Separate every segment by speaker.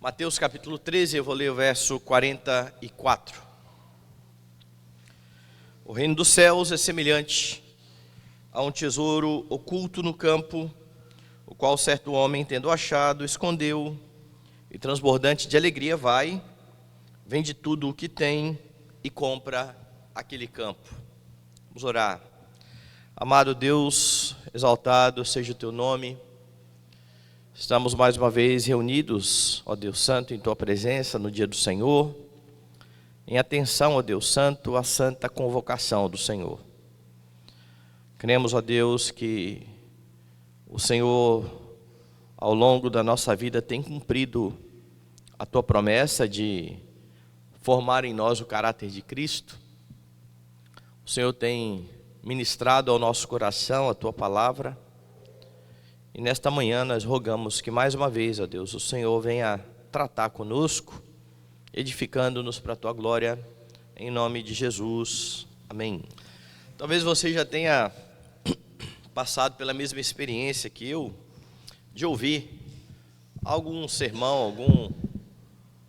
Speaker 1: Mateus capítulo 13, eu vou ler o verso 44. O reino dos céus é semelhante a um tesouro oculto no campo, o qual certo homem, tendo achado, escondeu, e transbordante de alegria vai, vende tudo o que tem e compra aquele campo. Vamos orar. Amado Deus, exaltado seja o teu nome. Estamos mais uma vez reunidos, ó Deus Santo, em tua presença no dia do Senhor, em atenção, ó Deus Santo, à santa convocação do Senhor. Cremos, ó Deus, que o Senhor, ao longo da nossa vida, tem cumprido a tua promessa de formar em nós o caráter de Cristo. O Senhor tem ministrado ao nosso coração a tua palavra. E nesta manhã nós rogamos que mais uma vez, ó Deus, o Senhor venha tratar conosco, edificando-nos para a tua glória, em nome de Jesus. Amém. Talvez você já tenha passado pela mesma experiência que eu, de ouvir algum sermão,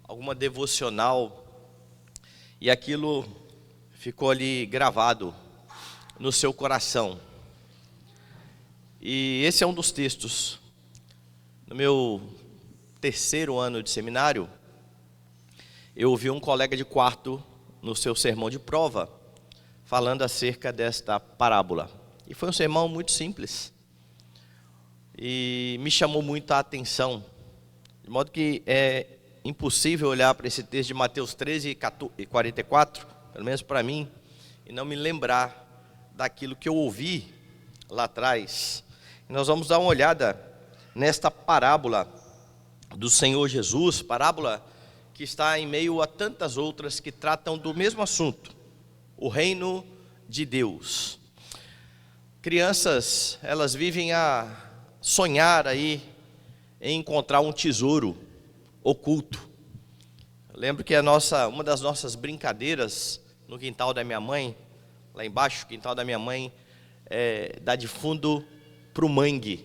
Speaker 1: alguma devocional, e aquilo ficou ali gravado no seu coração. E esse é um dos textos. No meu terceiro ano de seminário, eu ouvi um colega de quarto, no seu sermão de prova, falando acerca desta parábola. E foi um sermão muito simples. E me chamou muito a atenção. De modo que é impossível olhar para esse texto de Mateus 13 e 44, pelo menos para mim, e não me lembrar daquilo que eu ouvi lá atrás. Nós vamos dar uma olhada nesta parábola do Senhor Jesus, parábola que está em meio a tantas outras que tratam do mesmo assunto, o reino de Deus. Crianças, elas vivem a sonhar aí em encontrar um tesouro oculto. Eu lembro que uma das nossas brincadeiras no quintal da minha mãe, lá embaixo, o quintal da minha mãe, dá de fundo para o mangue.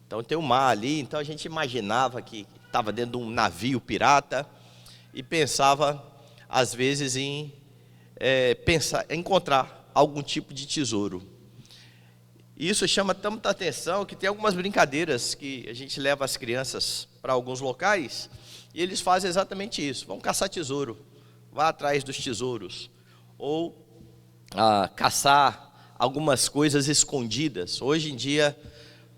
Speaker 1: Então tem o mar ali, então a gente imaginava que estava dentro de um navio pirata e pensava às vezes em encontrar algum tipo de tesouro. E isso chama tanta atenção que tem algumas brincadeiras que a gente leva as crianças para alguns locais e eles fazem exatamente isso, vão caçar tesouro, vá atrás dos tesouros, ou caçar algumas coisas escondidas. Hoje em dia,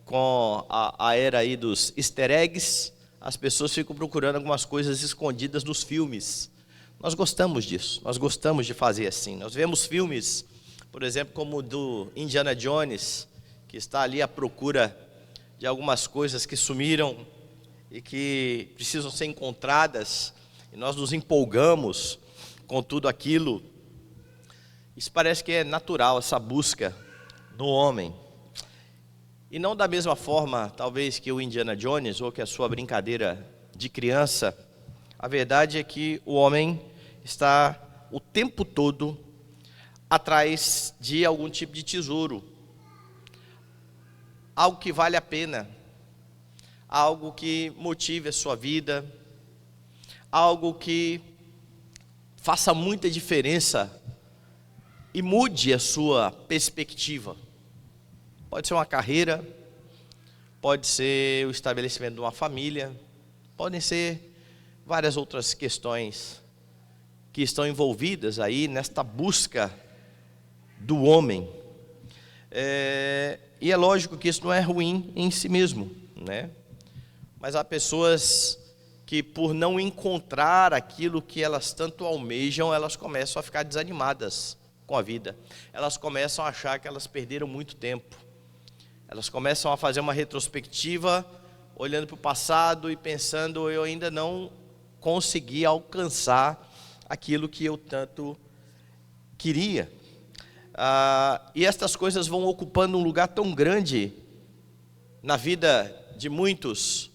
Speaker 1: com a era aí dos easter eggs, as pessoas ficam procurando algumas coisas escondidas nos filmes. Nós gostamos disso, nós gostamos de fazer assim. Nós vemos filmes, por exemplo, como o do Indiana Jones, que está ali à procura de algumas coisas que sumiram e que precisam ser encontradas, e nós nos empolgamos com tudo aquilo. Isso parece que é natural, essa busca no homem. E não da mesma forma, talvez, que o Indiana Jones, ou que a sua brincadeira de criança. A verdade é que o homem está o tempo todo atrás de algum tipo de tesouro. Algo que vale a pena, algo que motive a sua vida, algo que faça muita diferença e mude a sua perspectiva. Pode ser uma carreira, pode ser o estabelecimento de uma família, podem ser várias outras questões que estão envolvidas aí nesta busca do homem. E é lógico que isso não é ruim em si mesmo, né? Mas há pessoas que, por não encontrar aquilo que elas tanto almejam, elas começam a ficar desanimadas com a vida. Elas começam a achar que elas perderam muito tempo. Elas começam a fazer uma retrospectiva, olhando para o passado e pensando: eu ainda não consegui alcançar aquilo que eu tanto queria. E estas coisas vão ocupando um lugar tão grande na vida de muitos,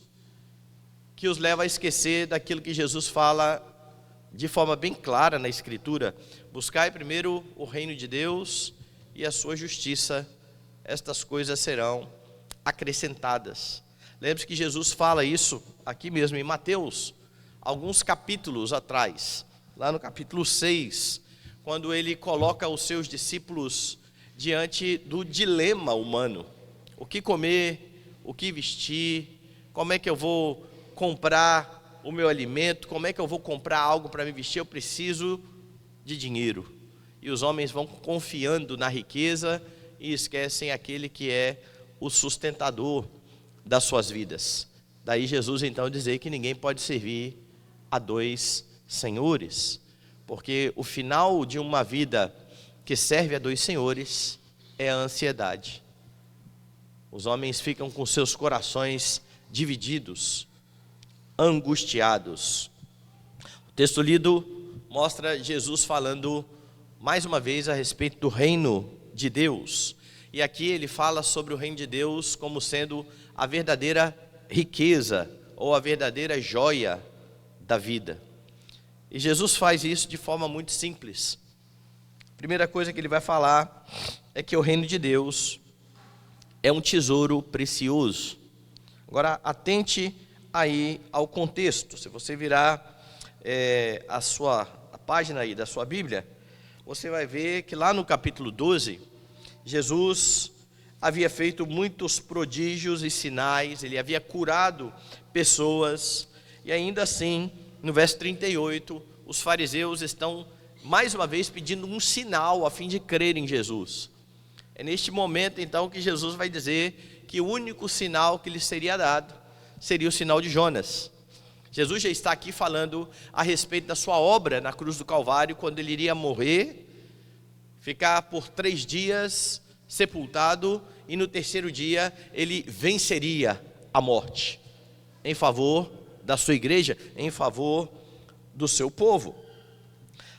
Speaker 1: que os leva a esquecer daquilo que Jesus fala de forma bem clara na Escritura: buscai primeiro o reino de Deus e a sua justiça, estas coisas serão acrescentadas. Lembre-se que Jesus fala isso aqui mesmo em Mateus, alguns capítulos atrás, lá no capítulo 6, quando ele coloca os seus discípulos diante do dilema humano. O que comer, o que vestir, como é que eu vou comprar o meu alimento, como é que eu vou comprar algo para me vestir, eu preciso de dinheiro. E os homens vão confiando na riqueza e esquecem aquele que é o sustentador das suas vidas. Daí Jesus então dizer que ninguém pode servir a dois senhores, porque o final de uma vida que serve a dois senhores é a ansiedade. Os homens ficam com seus corações divididos, angustiados. O texto lido mostra Jesus falando mais uma vez a respeito do reino de Deus. E aqui ele fala sobre o reino de Deus como sendo a verdadeira riqueza ou a verdadeira joia da vida. E Jesus faz isso de forma muito simples. A primeira coisa que ele vai falar é que o reino de Deus é um tesouro precioso. Agora, atente aí ao contexto. Se você virar a página aí da sua Bíblia, você vai ver que lá no capítulo 12, Jesus havia feito muitos prodígios e sinais, ele havia curado pessoas, e ainda assim, no verso 38, os fariseus estão mais uma vez pedindo um sinal a fim de crer em Jesus. É neste momento então que Jesus vai dizer que o único sinal que lhe seria dado seria o sinal de Jonas. Jesus já está aqui falando a respeito da sua obra na cruz do Calvário, quando ele iria morrer, ficar por 3 dias sepultado, e no terceiro dia ele venceria a morte, em favor da sua igreja, em favor do seu povo.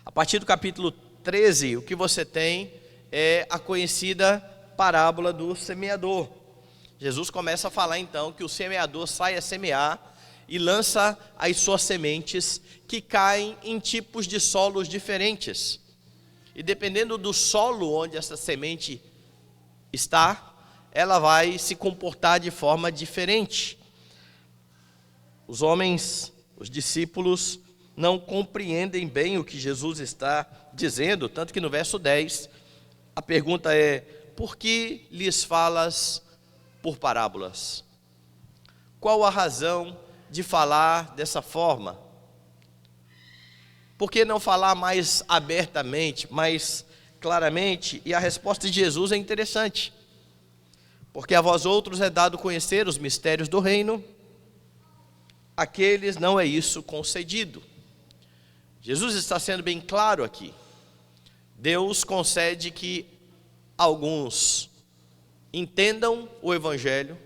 Speaker 1: A partir do capítulo 13, o que você tem é a conhecida parábola do semeador. Jesus começa a falar então que o semeador sai a semear e lança as suas sementes que caem em tipos de solos diferentes. E dependendo do solo onde essa semente está, ela vai se comportar de forma diferente. Os homens, os discípulos, não compreendem bem o que Jesus está dizendo, tanto que no verso 10, a pergunta é: por que lhes falas por parábolas? Qual a razão de falar dessa forma? Por que não falar mais abertamente, mais claramente? E a resposta de Jesus é interessante. Porque a vós outros é dado conhecer os mistérios do reino, àqueles não é isso concedido. Jesus está sendo bem claro aqui. Deus concede que alguns entendam o Evangelho,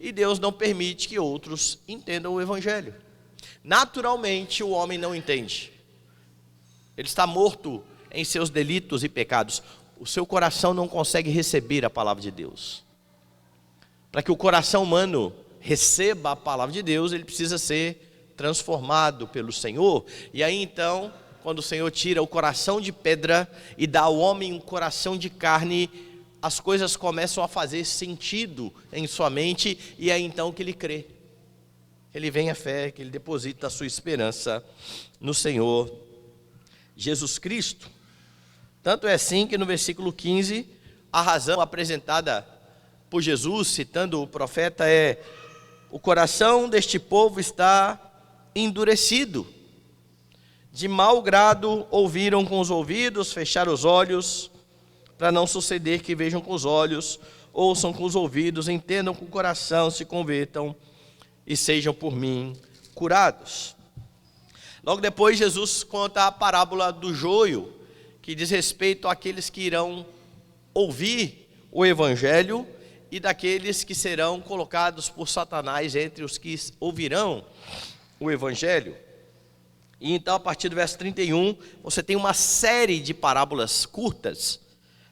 Speaker 1: e Deus não permite que outros entendam o Evangelho. Naturalmente o homem não entende. Ele está morto em seus delitos e pecados. O seu coração não consegue receber a palavra de Deus. Para que o coração humano receba a palavra de Deus, ele precisa ser transformado pelo Senhor. E aí então, quando o Senhor tira o coração de pedra e dá ao homem um coração de carne, as coisas começam a fazer sentido em sua mente, e é então que ele crê. Ele vem à fé, que ele deposita a sua esperança no Senhor Jesus Cristo. Tanto é assim que no versículo 15, a razão apresentada por Jesus, citando o profeta, é: o coração deste povo está endurecido, de mau grado ouviram com os ouvidos, fecharam os olhos, para não suceder que vejam com os olhos, ouçam com os ouvidos, entendam com o coração, se convertam e sejam por mim curados. Logo depois, Jesus conta a parábola do joio, que diz respeito àqueles que irão ouvir o Evangelho e daqueles que serão colocados por Satanás entre os que ouvirão o Evangelho. E então, a partir do verso 31, você tem uma série de parábolas curtas,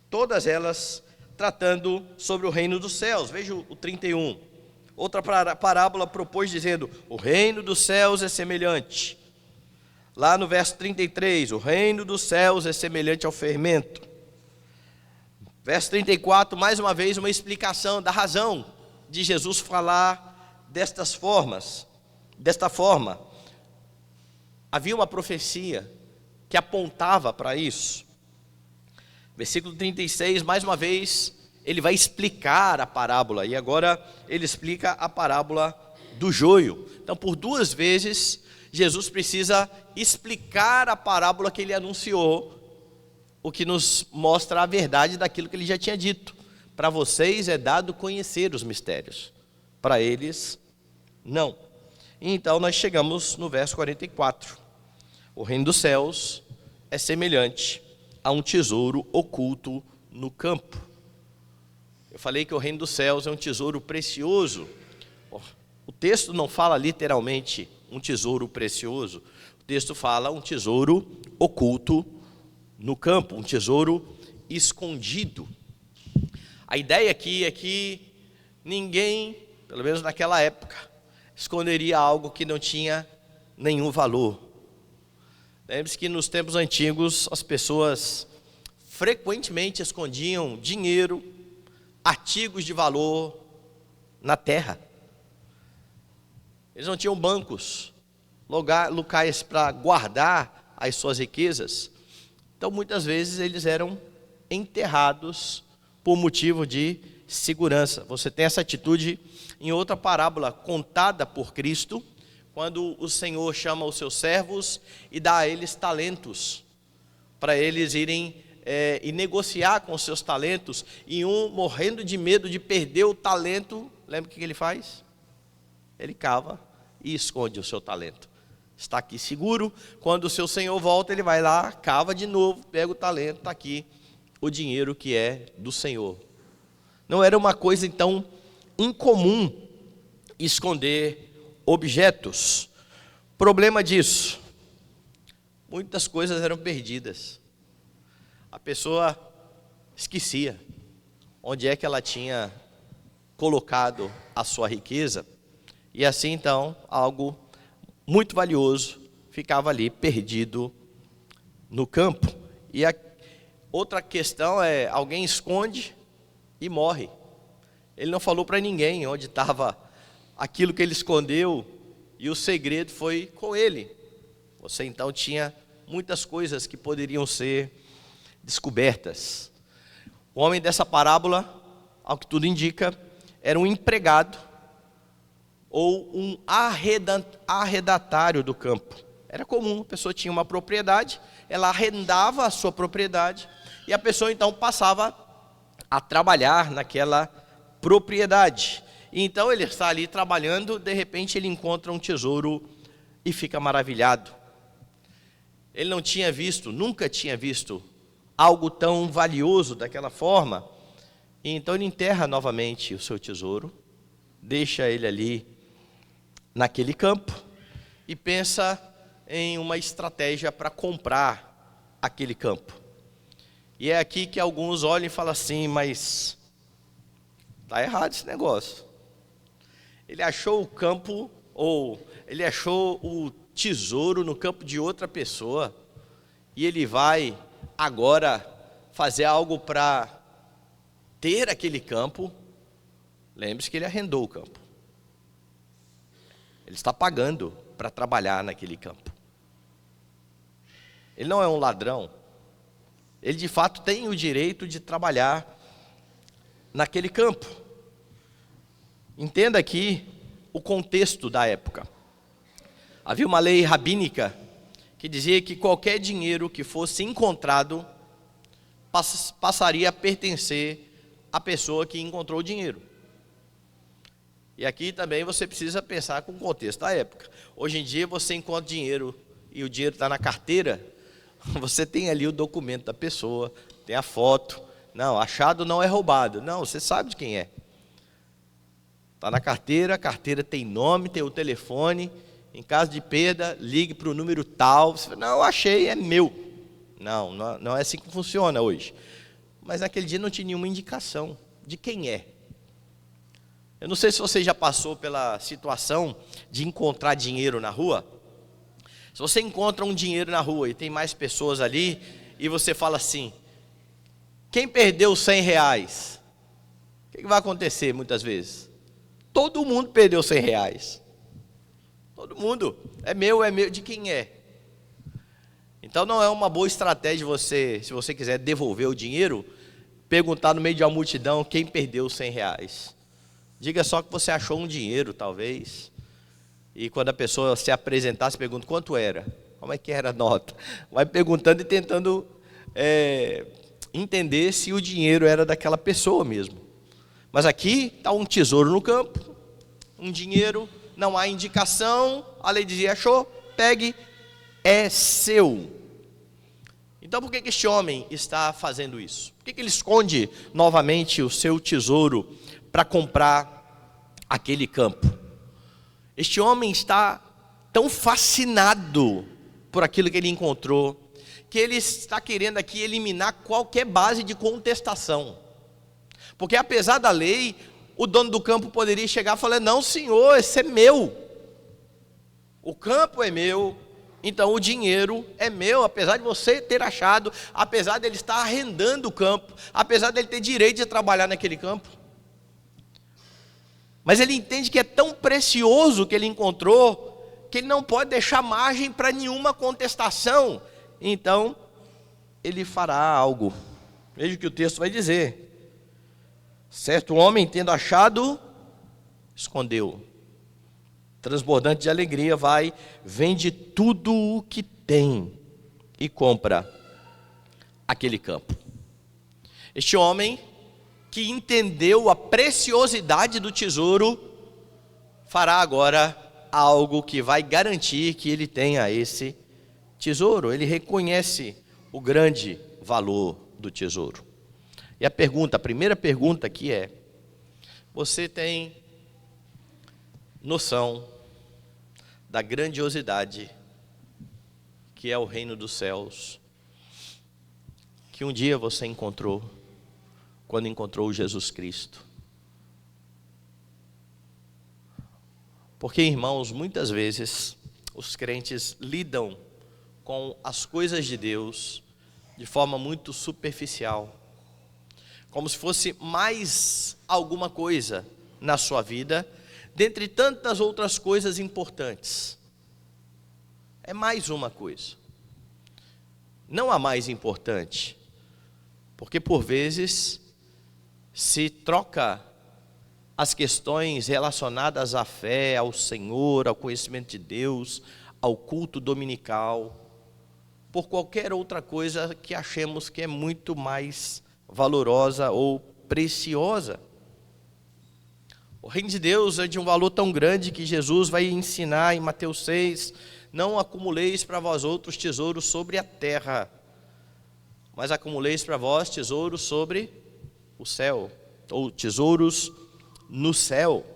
Speaker 1: todas elas tratando sobre o reino dos céus. Veja o 31. Outra parábola propôs dizendo: o reino dos céus é semelhante. Lá no verso 33, o reino dos céus é semelhante ao fermento. Verso 34, mais uma vez uma explicação da razão de Jesus falar desta forma. Havia uma profecia que apontava para isso. Versículo 36, mais uma vez, ele vai explicar a parábola, e agora ele explica a parábola do joio. Então, por duas vezes, Jesus precisa explicar a parábola que ele anunciou, o que nos mostra a verdade daquilo que ele já tinha dito. Para vocês é dado conhecer os mistérios, para eles não. Então nós chegamos no verso 44. O reino dos céus é semelhante a um tesouro oculto no campo. Eu falei que o reino dos céus é um tesouro precioso. O texto não fala literalmente um tesouro precioso. O texto fala um tesouro oculto no campo, um tesouro escondido. A ideia aqui é que ninguém, pelo menos naquela época, esconderia algo que não tinha nenhum valor. Lembre-se que nos tempos antigos as pessoas frequentemente escondiam dinheiro, artigos de valor na terra. Eles não tinham bancos, locais para guardar as suas riquezas. Então muitas vezes eles eram enterrados por motivo de segurança. Você tem essa atitude em outra parábola contada por Cristo, quando o Senhor chama os seus servos e dá a eles talentos, para eles irem e negociar com os seus talentos, e um morrendo de medo de perder o talento, lembra o que ele faz? Ele cava e esconde o seu talento. Está aqui seguro, quando o seu senhor volta, ele vai lá, cava de novo, pega o talento, está aqui o dinheiro que é do Senhor. Não era uma coisa então incomum esconder objetos. Problema disso, muitas coisas eram perdidas. A pessoa esquecia onde é que ela tinha colocado a sua riqueza, e assim então algo muito valioso ficava ali perdido no campo. E a outra questão é, alguém esconde e morre. Ele não falou para ninguém onde estava aquilo que ele escondeu, e o segredo foi com ele. Você então tinha muitas coisas que poderiam ser descobertas. O homem dessa parábola, ao que tudo indica, era um empregado ou um arrendatário do campo. Era comum, a pessoa tinha uma propriedade, ela arrendava a sua propriedade, e a pessoa então passava a trabalhar naquela propriedade. E então ele está ali trabalhando, de repente ele encontra um tesouro e fica maravilhado. Ele não tinha visto, nunca tinha visto algo tão valioso daquela forma, e então ele enterra novamente o seu tesouro, deixa ele ali naquele campo e pensa em uma estratégia para comprar aquele campo. E é aqui que alguns olham e falam assim, mas está errado esse negócio. Ele achou o campo, ou ele achou o tesouro no campo de outra pessoa, e ele vai agora fazer algo para ter aquele campo. Lembre-se que ele arrendou o campo. Ele está pagando para trabalhar naquele campo. Ele não é um ladrão. Ele de fato tem o direito de trabalhar naquele campo. Entenda aqui o contexto da época. Havia uma lei rabínica que dizia que qualquer dinheiro que fosse encontrado passaria a pertencer à pessoa que encontrou o dinheiro. E aqui também você precisa pensar com o contexto da época. Hoje em dia você encontra dinheiro e o dinheiro está na carteira, você tem ali o documento da pessoa, tem a foto. Não, achado não é roubado. Não, você sabe de quem é. Está na carteira, a carteira tem nome, tem o telefone. Em caso de perda, ligue para o número tal. Você fala, não, eu achei, é meu. Não é assim que funciona hoje. Mas naquele dia não tinha nenhuma indicação de quem é. Eu não sei se você já passou pela situação de encontrar dinheiro na rua. Se você encontra um dinheiro na rua e tem mais pessoas ali, e você fala assim, quem perdeu 100 reais? O que vai acontecer muitas vezes? Todo mundo perdeu 100 reais. Todo mundo. É meu, de quem é? Então não é uma boa estratégia você, se você quiser devolver o dinheiro, perguntar no meio de uma multidão quem perdeu os R$ 100. Diga só que você achou um dinheiro, talvez. E quando a pessoa se apresentar, você pergunta quanto era. Como é que era a nota? Vai perguntando e tentando entender se o dinheiro era daquela pessoa mesmo. Mas aqui está um tesouro no campo, um dinheiro, não há indicação, a lei dizia, achou, pegue, é seu. Então por que este homem está fazendo isso? Por que ele esconde novamente o seu tesouro para comprar aquele campo? Este homem está tão fascinado por aquilo que ele encontrou, que ele está querendo aqui eliminar qualquer base de contestação. Porque apesar da lei, o dono do campo poderia chegar e falar, não senhor, esse é meu. O campo é meu, então o dinheiro é meu, apesar de você ter achado, apesar dele estar arrendando o campo, apesar dele ter direito de trabalhar naquele campo. Mas ele entende que é tão precioso o que ele encontrou, que ele não pode deixar margem para nenhuma contestação. Então, ele fará algo. Veja o que o texto vai dizer. Certo homem, tendo achado, escondeu. Transbordante de alegria, vai, vende tudo o que tem e compra aquele campo. Este homem que entendeu a preciosidade do tesouro, fará agora algo que vai garantir que ele tenha esse tesouro. Ele reconhece o grande valor do tesouro. E a primeira pergunta aqui é: você tem noção da grandiosidade que é o reino dos céus, que um dia você encontrou, quando encontrou Jesus Cristo? Porque, irmãos, muitas vezes os crentes lidam com as coisas de Deus de forma muito superficial, como se fosse mais alguma coisa na sua vida, dentre tantas outras coisas importantes. É mais uma coisa. Não a mais importante, porque por vezes se troca as questões relacionadas à fé, ao Senhor, ao conhecimento de Deus, ao culto dominical, por qualquer outra coisa que achemos que é muito mais valorosa ou preciosa. O reino de Deus é de um valor tão grande que Jesus vai ensinar em Mateus 6, não acumuleis para vós outros tesouros sobre a terra, mas acumuleis para vós tesouros sobre o céu, ou tesouros no céu.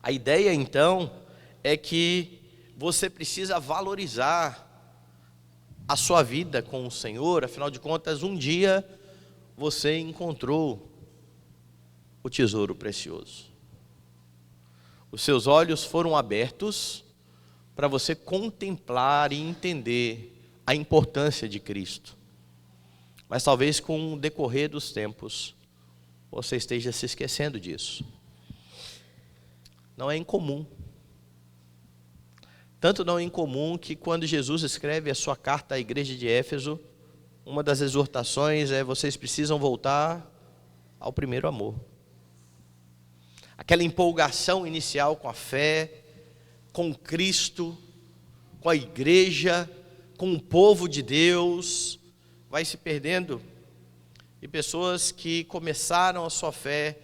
Speaker 1: A ideia então é que você precisa valorizar a sua vida com o Senhor. Afinal de contas, um dia você encontrou o tesouro precioso. Os seus olhos foram abertos para você contemplar e entender a importância de Cristo. Mas talvez com o decorrer dos tempos você esteja se esquecendo disso. Não é incomum. Tanto não é incomum que quando Jesus escreve a sua carta à igreja de Éfeso, uma das exortações é: vocês precisam voltar ao primeiro amor. Aquela empolgação inicial com a fé, com Cristo, com a igreja, com o povo de Deus, vai se perdendo. E pessoas que começaram a sua fé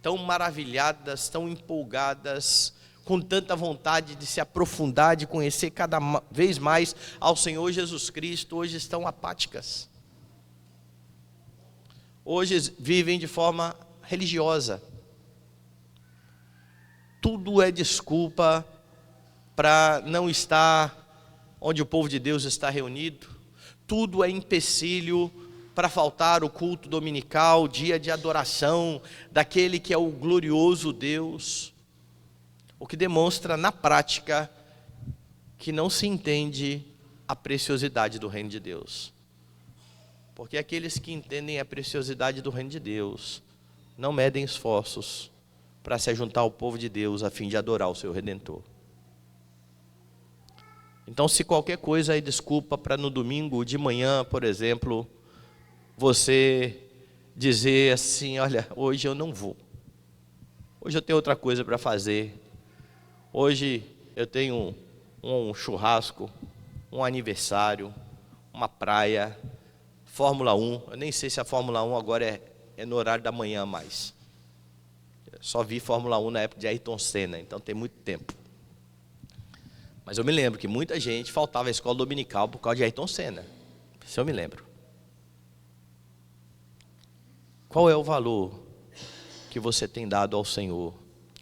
Speaker 1: tão maravilhadas, tão empolgadas, com tanta vontade de se aprofundar, de conhecer cada vez mais ao Senhor Jesus Cristo, hoje estão apáticas. Hoje vivem de forma religiosa. Tudo é desculpa para não estar onde o povo de Deus está reunido. Tudo é empecilho para faltar o culto dominical, dia de adoração daquele que é o glorioso Deus. O que demonstra na prática que não se entende a preciosidade do reino de Deus. Porque aqueles que entendem a preciosidade do reino de Deus não medem esforços para se juntar ao povo de Deus a fim de adorar o seu Redentor. Então, se qualquer coisa é desculpa para no domingo de manhã, por exemplo, você dizer assim: olha, hoje eu não vou. Hoje eu tenho outra coisa para fazer. Hoje eu tenho um churrasco, um aniversário, uma praia, Fórmula 1. Eu nem sei se a Fórmula 1 agora é no horário da manhã mais. Eu só vi Fórmula 1 na época de Ayrton Senna, então tem muito tempo. Mas eu me lembro que muita gente faltava à escola dominical por causa de Ayrton Senna. Isso eu me lembro. Qual é o valor que você tem dado ao Senhor,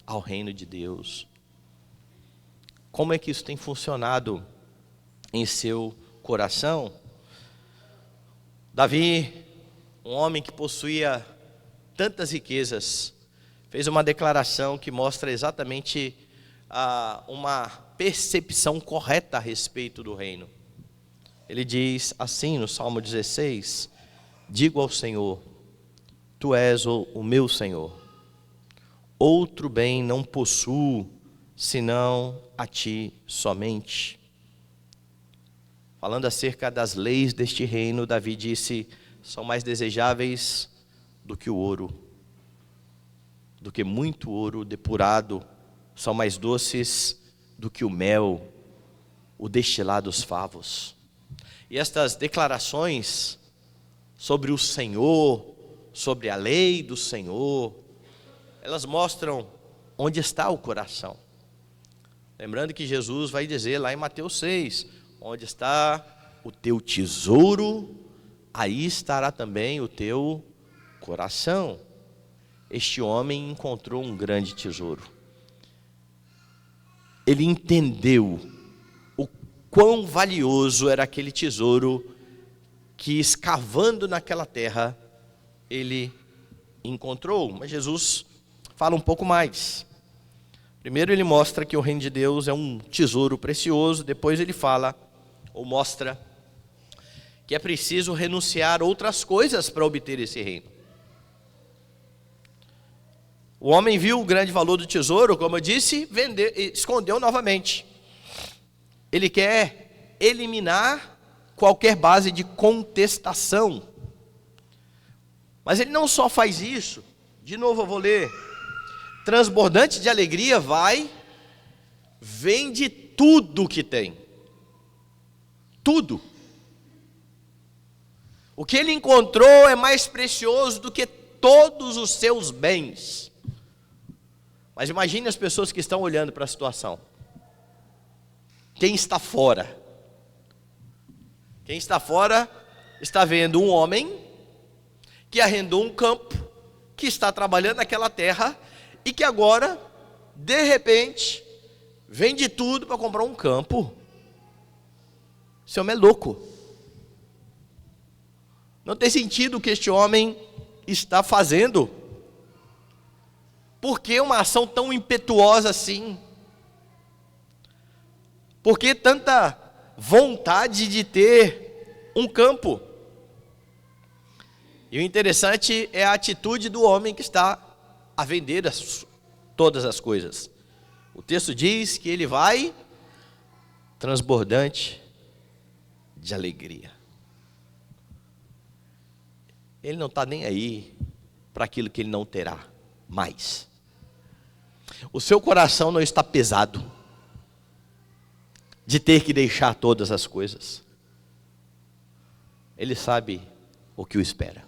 Speaker 1: ao reino de Deus? Como é que isso tem funcionado em seu coração? Davi, um homem que possuía tantas riquezas, fez uma declaração que mostra exatamente uma percepção correta a respeito do reino. Ele diz assim no Salmo 16: digo ao Senhor, tu és o meu Senhor, outro bem não possuo, senão a ti somente. Falando acerca das leis deste reino, Davi disse: são mais desejáveis do que o ouro, do que muito ouro depurado, são mais doces do que o mel, o destilar dos favos. E estas declarações sobre o Senhor, sobre a lei do Senhor, elas mostram onde está o coração. Lembrando que Jesus vai dizer lá em Mateus 6, onde está o teu tesouro, aí estará também o teu coração. Este homem encontrou um grande tesouro. Ele entendeu o quão valioso era aquele tesouro que, escavando naquela terra, ele encontrou. Mas Jesus fala um pouco mais. Primeiro ele mostra que o reino de Deus é um tesouro precioso. Depois ele fala, ou mostra, que é preciso renunciar a outras coisas para obter esse reino. O homem viu o grande valor do tesouro, como eu disse, escondeu novamente. Ele quer eliminar qualquer base de contestação. Mas ele não só faz isso, de novo eu vou ler. Transbordante de alegria vai, vende tudo que tem. Tudo. O que ele encontrou é mais precioso do que todos os seus bens. Mas imagine as pessoas que estão olhando para a situação. Quem está fora? Quem está fora está vendo um homem que arrendou um campo, que está trabalhando naquela terra e que agora, de repente, vende tudo para comprar um campo. Esse homem é louco. Não tem sentido o que este homem está fazendo. Por que uma ação tão impetuosa assim? Por que tanta vontade de ter um campo? E o interessante é a atitude do homem que está a vender todas as coisas. O texto diz que ele vai transbordante de alegria. Ele não está nem aí para aquilo que ele não terá mais. O seu coração não está pesado de ter que deixar todas as coisas. Ele sabe o que o espera.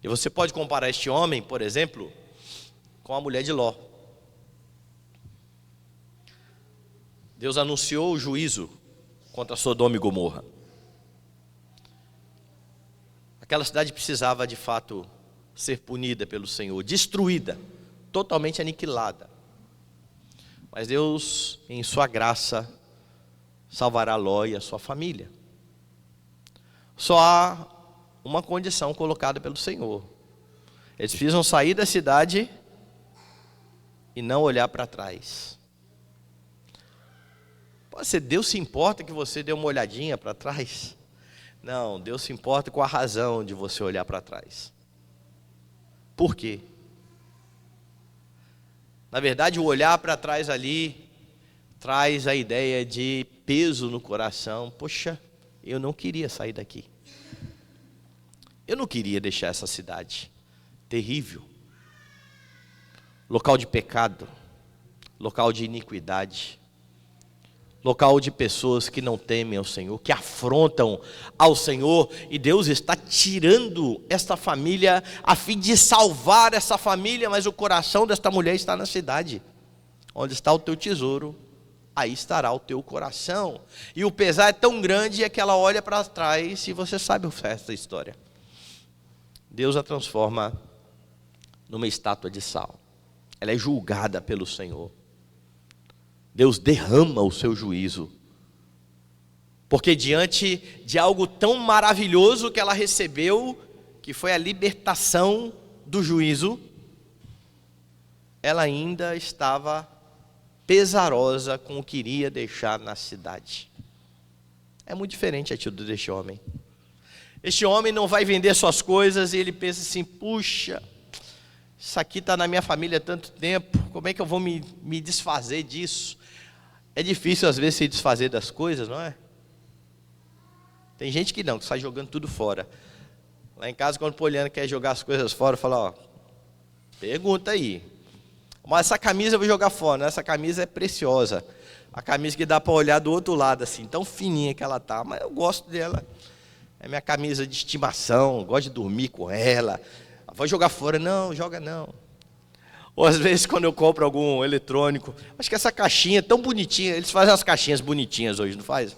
Speaker 1: E você pode comparar este homem, por exemplo, com a mulher de Ló. Deus anunciou o juízo contra Sodoma e Gomorra. Aquela cidade precisava de fato ser punida pelo Senhor, destruída, totalmente aniquilada. Mas Deus, em sua graça, salvará Ló e a sua família. Só há uma condição colocada pelo Senhor. Eles precisam sair da cidade e não olhar para trás. Pode ser, Deus se importa que você dê uma olhadinha para trás? Não, Deus se importa com a razão de você olhar para trás. Por quê? Na verdade, o olhar para trás ali traz a ideia de peso no coração. Poxa, eu não queria sair daqui. Eu não queria deixar essa cidade terrível. Local de pecado, local de iniquidade, local de pessoas que não temem ao Senhor, que afrontam ao Senhor, e Deus está tirando esta família a fim de salvar essa família, mas o coração desta mulher está na cidade. Onde está o teu tesouro, aí estará o teu coração. E o pesar é tão grande que ela olha para trás, e você sabe o resto da história. Deus a transforma numa estátua de sal. Ela é julgada pelo Senhor. Deus derrama o seu juízo. Porque diante de algo tão maravilhoso que ela recebeu, que foi a libertação do juízo, ela ainda estava pesarosa com o que iria deixar na cidade. É muito diferente a atitude deste homem. Este homem não vai vender suas coisas e ele pensa assim: puxa, isso aqui está na minha família há tanto tempo, como é que eu vou me desfazer disso? É difícil às vezes se desfazer das coisas, não é? Tem gente que não, que sai jogando tudo fora. Lá em casa, quando o Poliana quer jogar as coisas fora, fala: ó, pergunta aí. Mas essa camisa eu vou jogar fora, né? Essa camisa é preciosa. A camisa que dá para olhar do outro lado, assim, tão fininha que ela tá, mas eu gosto dela. É minha camisa de estimação, gosto de dormir com ela. Vou jogar fora? Não, joga não. Ou às vezes quando eu compro algum eletrônico, acho que essa caixinha é tão bonitinha, eles fazem umas caixinhas bonitinhas hoje, não faz?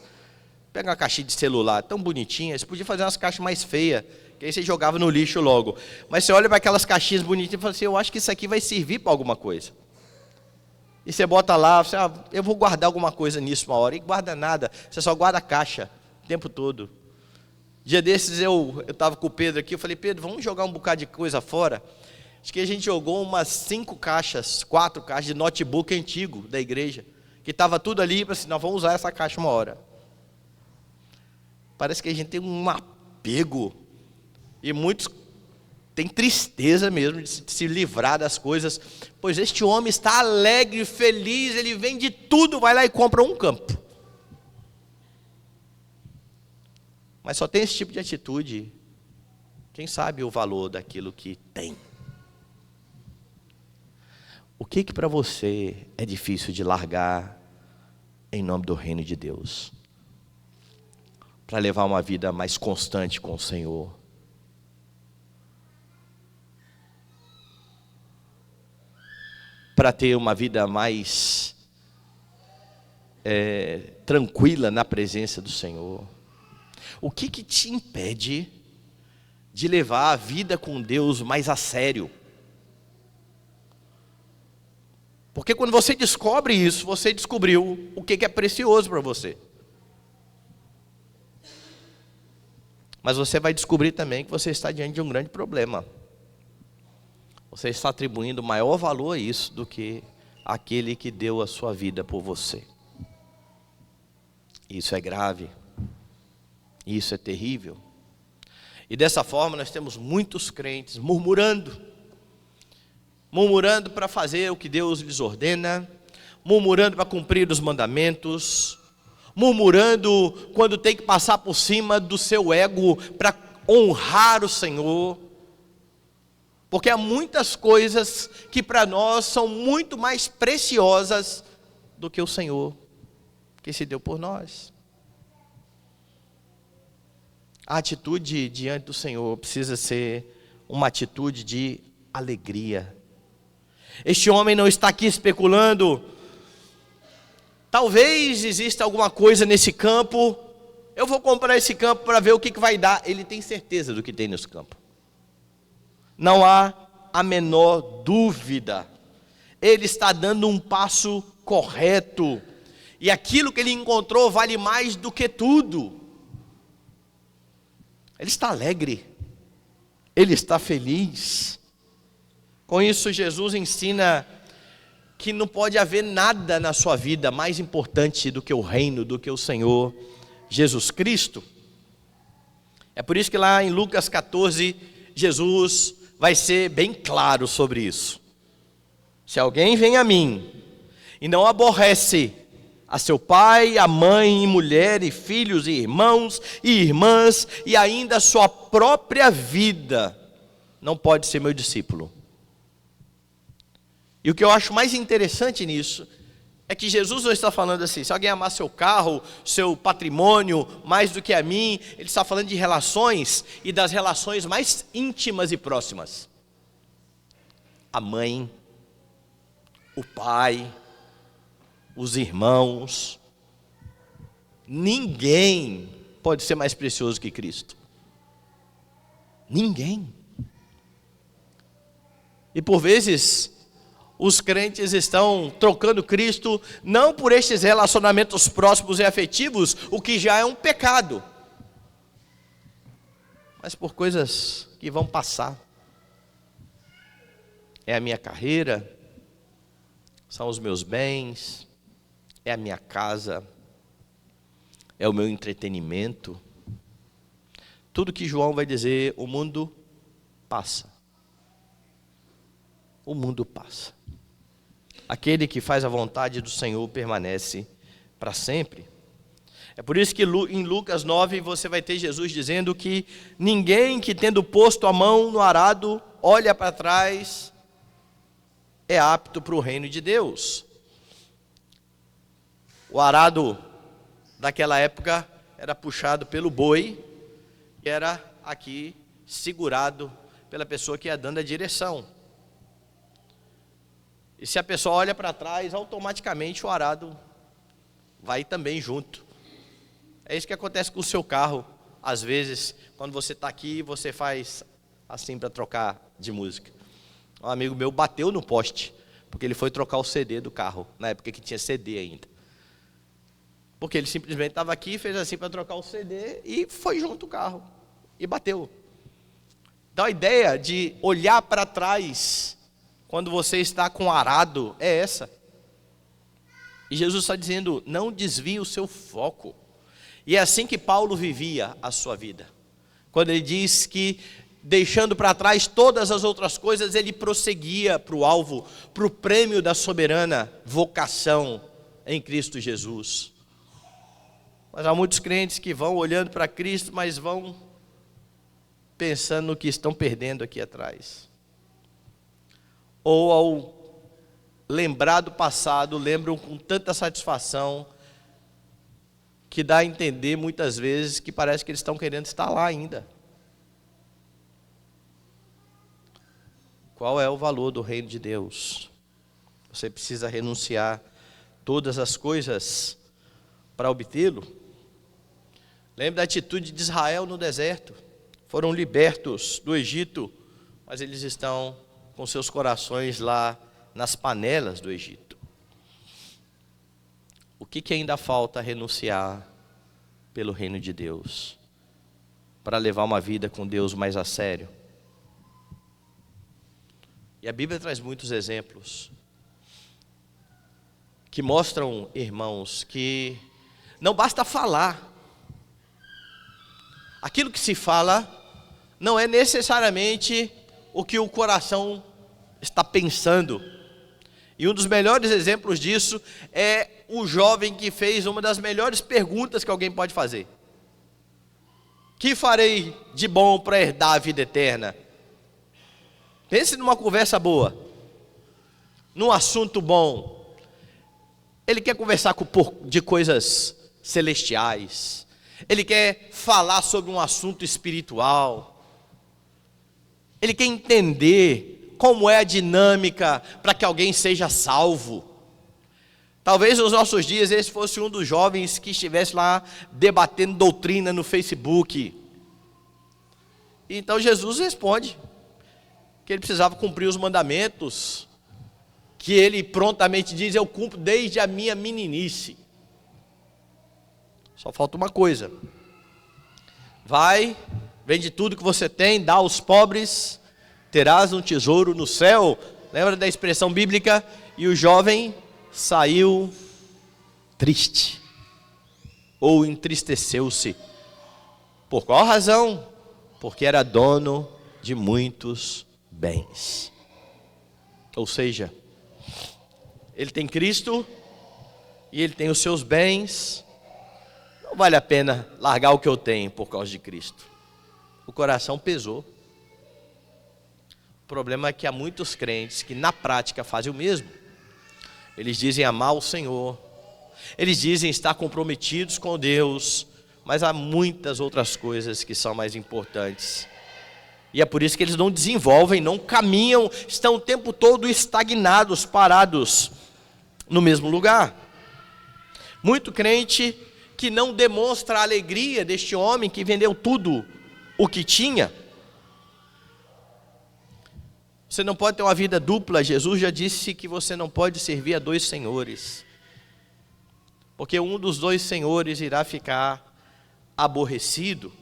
Speaker 1: Pega uma caixinha de celular tão bonitinha, eles podiam fazer umas caixas mais feias, que aí você jogava no lixo logo. Mas você olha para aquelas caixinhas bonitinhas e fala assim: eu acho que isso aqui vai servir para alguma coisa. E você bota lá, você, eu vou guardar alguma coisa nisso uma hora. E guarda nada, você só guarda a caixa o tempo todo. Dia desses eu estava com o Pedro aqui, eu falei: Pedro, vamos jogar um bocado de coisa fora? Acho que a gente jogou umas 4 caixas de notebook antigo da igreja, que estava tudo ali, para assim: nós vamos usar essa caixa uma hora. Parece que a gente tem um apego, e muitos têm tristeza mesmo de se livrar das coisas, pois este homem está alegre, feliz, ele vende tudo, vai lá e compra um campo. Mas só tem esse tipo de atitude quem sabe o valor daquilo que tem. O que para você é difícil de largar em nome do reino de Deus? Para levar uma vida mais constante com o Senhor. Para ter uma vida mais tranquila na presença do Senhor. O que te impede de levar a vida com Deus mais a sério? Porque quando você descobre isso, você descobriu o que é precioso para você. Mas você vai descobrir também que você está diante de um grande problema. Você está atribuindo maior valor a isso do que aquele que deu a sua vida por você. Isso é grave. Isso é terrível. E dessa forma nós temos muitos crentes murmurando para fazer o que Deus lhes ordena, murmurando para cumprir os mandamentos, murmurando quando tem que passar por cima do seu ego para honrar o Senhor. Porque há muitas coisas que para nós são muito mais preciosas do que o Senhor que se deu por nós. A atitude diante do Senhor precisa ser uma atitude de alegria. Este homem não está aqui especulando: talvez exista alguma coisa nesse campo, eu vou comprar esse campo para ver o que vai dar. Ele tem certeza do que tem nesse campo. Não há a menor dúvida. Ele está dando um passo correto. E aquilo que ele encontrou vale mais do que tudo. Ele está alegre. Ele está feliz. Com isso, Jesus ensina que não pode haver nada na sua vida mais importante do que o reino, do que o Senhor Jesus Cristo. É por isso que lá em Lucas 14, Jesus vai ser bem claro sobre isso. Se alguém vem a mim e não aborrece a seu pai, a mãe, e mulher, e filhos, e irmãos, e irmãs, e ainda a sua própria vida, não pode ser meu discípulo. E o que eu acho mais interessante nisso, é que Jesus não está falando assim, se alguém amar seu carro, seu patrimônio, mais do que a mim, ele está falando de relações, e das relações mais íntimas e próximas. A mãe, o pai, os irmãos, ninguém pode ser mais precioso que Cristo. Ninguém. E por vezes, os crentes estão trocando Cristo, não por estes relacionamentos próximos e afetivos, o que já é um pecado, mas por coisas que vão passar. É a minha carreira, são os meus bens, é a minha casa, é o meu entretenimento. Tudo que João vai dizer, o mundo passa. O mundo passa. Aquele que faz a vontade do Senhor permanece para sempre. É por isso que em Lucas 9 você vai ter Jesus dizendo que ninguém que tendo posto a mão no arado olha para trás é apto para o reino de Deus. O arado daquela época era puxado pelo boi e era aqui segurado pela pessoa que ia dando a direção. E se a pessoa olha para trás, automaticamente o arado vai também junto. É isso que acontece com o seu carro. Às vezes, quando você está aqui, você faz assim para trocar de música. Um amigo meu bateu no poste, porque ele foi trocar o CD do carro, na época que tinha CD ainda. Porque ele simplesmente estava aqui, fez assim para trocar o CD e foi junto o carro. E bateu. Então a ideia de olhar para trás quando você está com arado é essa. E Jesus está dizendo, não desvie o seu foco. E é assim que Paulo vivia a sua vida. Quando ele diz que, deixando para trás todas as outras coisas, ele prosseguia para o alvo, para o prêmio da soberana vocação em Cristo Jesus. Mas há muitos crentes que vão olhando para Cristo, mas vão pensando no que estão perdendo aqui atrás. Ou ao lembrar do passado, lembram com tanta satisfação, que dá a entender muitas vezes que parece que eles estão querendo estar lá ainda. Qual é o valor do reino de Deus? Você precisa renunciar todas as coisas para obtê-lo. Lembre da atitude de Israel no deserto. Foram libertos do Egito, mas eles estão com seus corações lá nas panelas do Egito. O que ainda falta renunciar pelo reino de Deus, para levar uma vida com Deus mais a sério? E a Bíblia traz muitos exemplos que mostram, irmãos, que não basta falar. Aquilo que se fala não é necessariamente o que o coração está pensando. E um dos melhores exemplos disso é o jovem que fez uma das melhores perguntas que alguém pode fazer. Que farei de bom para herdar a vida eterna? Pense numa conversa boa, num assunto bom. Ele quer conversar de coisas celestiais. Ele quer falar sobre um assunto espiritual. Ele quer entender como é a dinâmica para que alguém seja salvo. Talvez nos nossos dias esse fosse um dos jovens que estivesse lá debatendo doutrina no Facebook. Então Jesus responde que ele precisava cumprir os mandamentos, que ele prontamente diz, eu cumpro desde a minha meninice. Só falta uma coisa. Vai, vende tudo que você tem, dá aos pobres, terás um tesouro no céu. Lembra da expressão bíblica? E o jovem saiu triste, ou entristeceu-se. Por qual razão? Porque era dono de muitos bens. Ou seja, ele tem Cristo, e ele tem os seus bens, não vale a pena largar o que eu tenho por causa de Cristo. O coração pesou. O problema é que há muitos crentes que na prática fazem o mesmo. Eles dizem amar o Senhor, eles dizem estar comprometidos com Deus, mas há muitas outras coisas que são mais importantes. E é por isso que eles não desenvolvem, não caminham, estão o tempo todo estagnados, parados no mesmo lugar. Muito crente que não demonstra a alegria deste homem que vendeu tudo o que tinha. Você não pode ter uma vida dupla. Jesus já disse que você não pode servir a dois senhores, porque um dos dois senhores irá ficar aborrecido.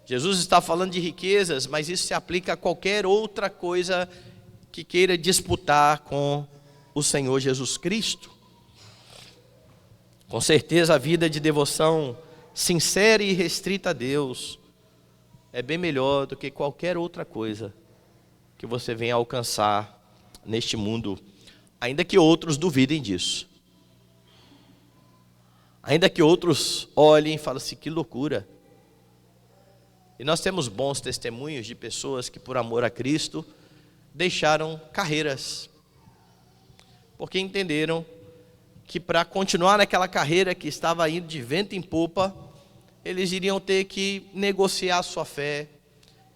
Speaker 1: Jesus está falando de riquezas, mas isso se aplica a qualquer outra coisa que queira disputar com o Senhor Jesus Cristo. Com certeza a vida de devoção sincera e restrita a Deus é bem melhor do que qualquer outra coisa que você venha alcançar neste mundo, ainda que outros duvidem disso. Ainda que outros olhem e falem assim, que loucura. E nós temos bons testemunhos de pessoas que por amor a Cristo deixaram carreiras, porque entenderam que para continuar naquela carreira que estava indo de vento em popa, eles iriam ter que negociar a sua fé,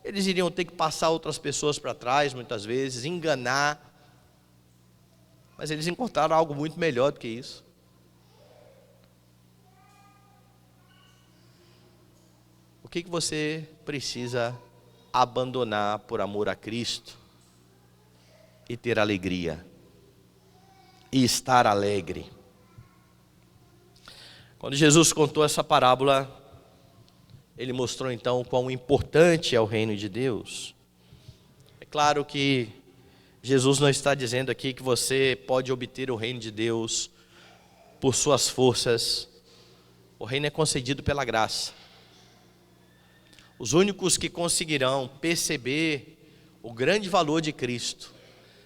Speaker 1: eles iriam ter que passar outras pessoas para trás, muitas vezes, enganar, mas eles encontraram algo muito melhor do que isso. O que você precisa abandonar por amor a Cristo e ter alegria e estar alegre? Quando Jesus contou essa parábola, ele mostrou então quão importante é o reino de Deus. É claro que Jesus não está dizendo aqui que você pode obter o reino de Deus por suas forças. O reino é concedido pela graça. Os únicos que conseguirão perceber o grande valor de Cristo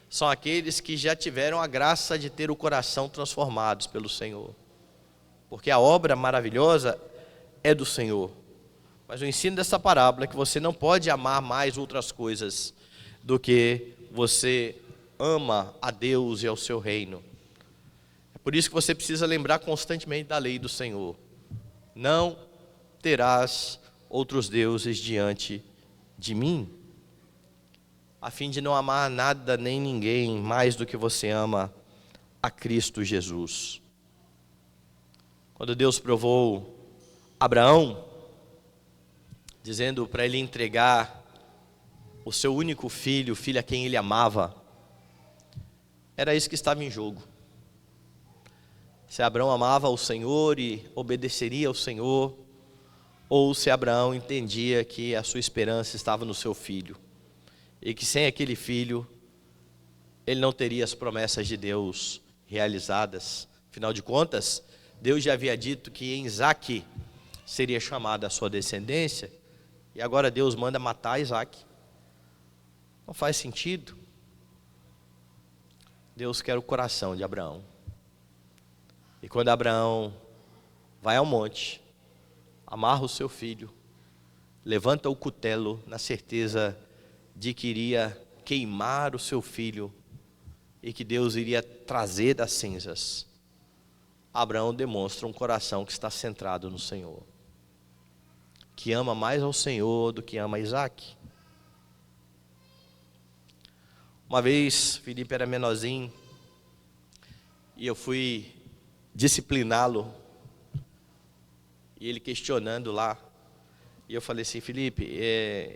Speaker 1: são aqueles que já tiveram a graça de ter o coração transformados pelo Senhor. Porque a obra maravilhosa é do Senhor. Mas o ensino dessa parábola é que você não pode amar mais outras coisas do que você ama a Deus e ao seu reino. É por isso que você precisa lembrar constantemente da lei do Senhor. Não terás outros deuses diante de mim, a fim de não amar nada nem ninguém mais do que você ama a Cristo Jesus. Quando Deus provou Abraão, dizendo para ele entregar o seu único filho, o filho a quem ele amava, era isso que estava em jogo. Se Abraão amava o Senhor e obedeceria ao Senhor, ou se Abraão entendia que a sua esperança estava no seu filho, e que sem aquele filho, ele não teria as promessas de Deus realizadas. Afinal de contas, Deus já havia dito que em Isaque seria chamada a sua descendência, e agora Deus manda matar Isaque. Não faz sentido. Deus quer o coração de Abraão. E quando Abraão vai ao monte, amarra o seu filho, levanta o cutelo na certeza de que iria queimar o seu filho e que Deus iria trazer das cinzas, Abraão demonstra um coração que está centrado no Senhor, que ama mais ao Senhor do que ama a Isaque. Uma vez, Felipe era menorzinho e eu fui discipliná-lo, e ele questionando lá, e eu falei assim, Felipe,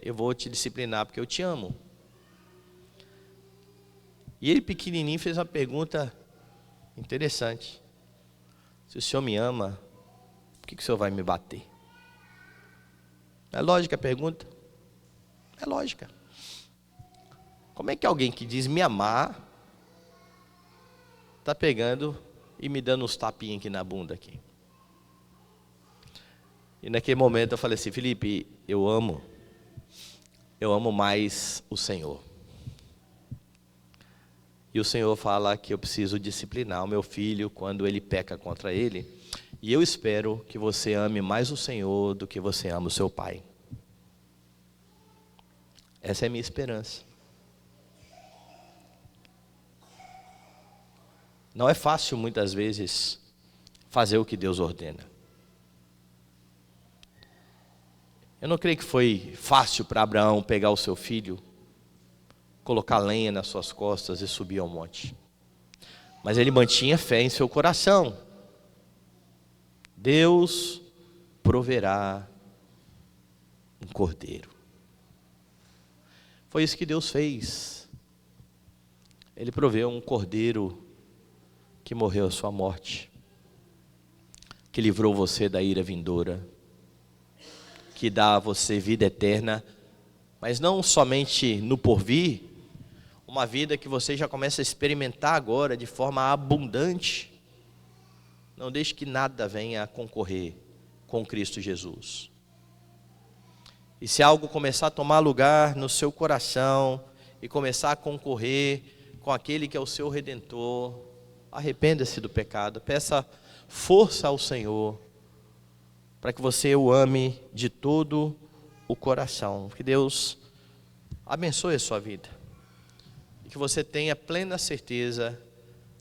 Speaker 1: eu vou te disciplinar porque eu te amo. E ele pequenininho fez uma pergunta interessante: se o senhor me ama, por que o senhor vai me bater? É lógica a pergunta? É lógica. Como é que alguém que diz me amar está pegando e me dando uns tapinhos aqui na bunda aqui? E naquele momento eu falei assim, Felipe, eu amo mais o Senhor. E o Senhor fala que eu preciso disciplinar o meu filho quando ele peca contra ele. E eu espero que você ame mais o Senhor do que você ama o seu pai. Essa é a minha esperança. Não é fácil, muitas vezes, fazer o que Deus ordena. Eu não creio que foi fácil para Abraão pegar o seu filho, colocar lenha nas suas costas e subir ao monte. Mas ele mantinha fé em seu coração. Deus proverá um cordeiro. Foi isso que Deus fez. Ele proveu um cordeiro que morreu a sua morte, que livrou você da ira vindoura, que dá a você vida eterna, mas não somente no porvir, uma vida que você já começa a experimentar agora de forma abundante. Não deixe que nada venha a concorrer com Cristo Jesus. E se algo começar a tomar lugar no seu coração e começar a concorrer com aquele que é o seu Redentor, arrependa-se do pecado, peça força ao Senhor, para que você o ame de todo o coração. Que Deus abençoe a sua vida. E que você tenha plena certeza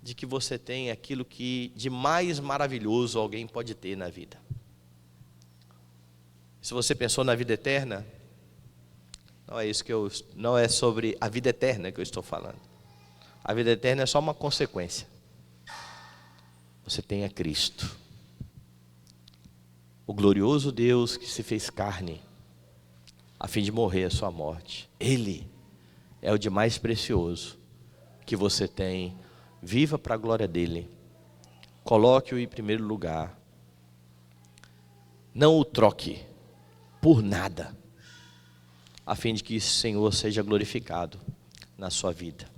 Speaker 1: de que você tem aquilo que de mais maravilhoso alguém pode ter na vida. Se você pensou na vida eterna, não é sobre a vida eterna que eu estou falando. A vida eterna é só uma consequência. Você tem a Cristo, o glorioso Deus que se fez carne, a fim de morrer a sua morte. Ele é o de mais precioso que você tem. Viva para a glória dele. Coloque-o em primeiro lugar. Não o troque por nada, a fim de que o Senhor seja glorificado na sua vida.